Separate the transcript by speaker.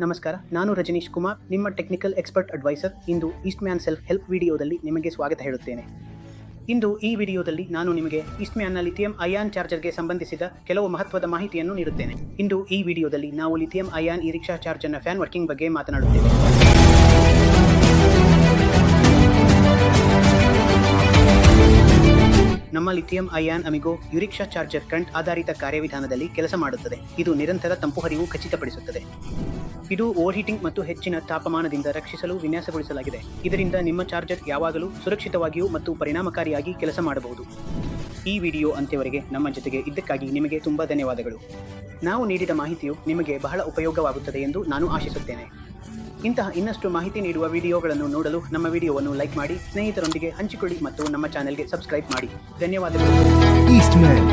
Speaker 1: ನಮಸ್ಕಾರ, ನಾನು ರಜನೀಶ್ ಕುಮಾರ್, ನಿಮ್ಮ ಟೆಕ್ನಿಕಲ್ ಎಕ್ಸ್ಪರ್ಟ್ ಅಡ್ವೈಸರ್. ಇಂದು ಈಸ್ಟ್ಮ್ಯಾನ್ ಸೆಲ್ಫ್ ಹೆಲ್ಪ್ ವಿಡಿಯೋದಲ್ಲಿ ನಿಮಗೆ ಸ್ವಾಗತ ಹೇಳುತ್ತೇನೆ. ಇಂದು ಈ ವಿಡಿಯೋದಲ್ಲಿ ನಾನು ನಿಮಗೆ ಈಸ್ಟ್ಮ್ಯಾನ್ನ ಲಿಥಿಯಂ ಅಯಾನ್ ಚಾರ್ಜರ್ಗೆ ಸಂಬಂಧಿಸಿದ ಕೆಲವು ಮಹತ್ವದ ಮಾಹಿತಿಯನ್ನು ನೀಡುತ್ತೇನೆ. ಇಂದು ಈ ವಿಡಿಯೋದಲ್ಲಿ ನಾವು ಲಿಥಿಯಂ ಅಯಾನ್ ಈ ರಿಕ್ಷಾ ಚಾರ್ಜರ್ನ ಫ್ಯಾನ್ ವರ್ಕಿಂಗ್ ಬಗ್ಗೆ ಮಾತನಾಡುತ್ತೇವೆ. ನಮ್ಮ ಲಿಥಿಯಂ ಅಯಾನ್ ಅಮಿಗೋ ಯುರಿಕ್ಷಾ ಚಾರ್ಜರ್ ಕರೆಂಟ್ ಆಧಾರಿತ ಕಾರ್ಯವಿಧಾನದಲ್ಲಿ ಕೆಲಸ ಮಾಡುತ್ತದೆ. ಇದು ನಿರಂತರ ತಂಪು ಹರಿವು ಖಚಿತಪಡಿಸುತ್ತದೆ. ಇದು ಓವರ್ ಹೀಟಿಂಗ್ ಮತ್ತು ಹೆಚ್ಚಿನ ತಾಪಮಾನದಿಂದ ರಕ್ಷಿಸಲು ವಿನ್ಯಾಸಗೊಳಿಸಲಾಗಿದೆ. ಇದರಿಂದ ನಿಮ್ಮ ಚಾರ್ಜರ್ ಯಾವಾಗಲೂ ಸುರಕ್ಷಿತವಾಗಿಯೂ ಮತ್ತು ಪರಿಣಾಮಕಾರಿಯಾಗಿ ಕೆಲಸ ಮಾಡಬಹುದು. ಈ ವಿಡಿಯೋ ಅಂತ್ಯವರೆಗೆ ನಮ್ಮ ಜೊತೆಗೆ ಇದ್ದಕ್ಕಾಗಿ ನಿಮಗೆ ತುಂಬಾ ಧನ್ಯವಾದಗಳು. ನಾವು ನೀಡಿದ ಮಾಹಿತಿಯು ನಿಮಗೆ ಬಹಳ ಉಪಯೋಗವಾಗುತ್ತದೆ ಎಂದು ನಾನು ಆಶಿಸುತ್ತೇನೆ. ಇಂತಹ ಇನ್ನಷ್ಟು ಮಾಹಿತಿ ನೀಡುವ ವಿಡಿಯೋಗಳನ್ನು ನೋಡಲು ನಮ್ಮ ವಿಡಿಯೋವನ್ನು ಲೈಕ್ ಮಾಡಿ, ಸ್ನೇಹಿತರೊಂದಿಗೆ ಹಂಚಿಕೊಳ್ಳಿ ಮತ್ತು ನಮ್ಮ ಚಾನೆಲ್ಗೆ ಸಬ್ಸ್ಕ್ರೈಬ್ ಮಾಡಿ. ಧನ್ಯವಾದಗಳು.
Speaker 2: ಈಸ್ಟ್ಮ್ಯಾನ್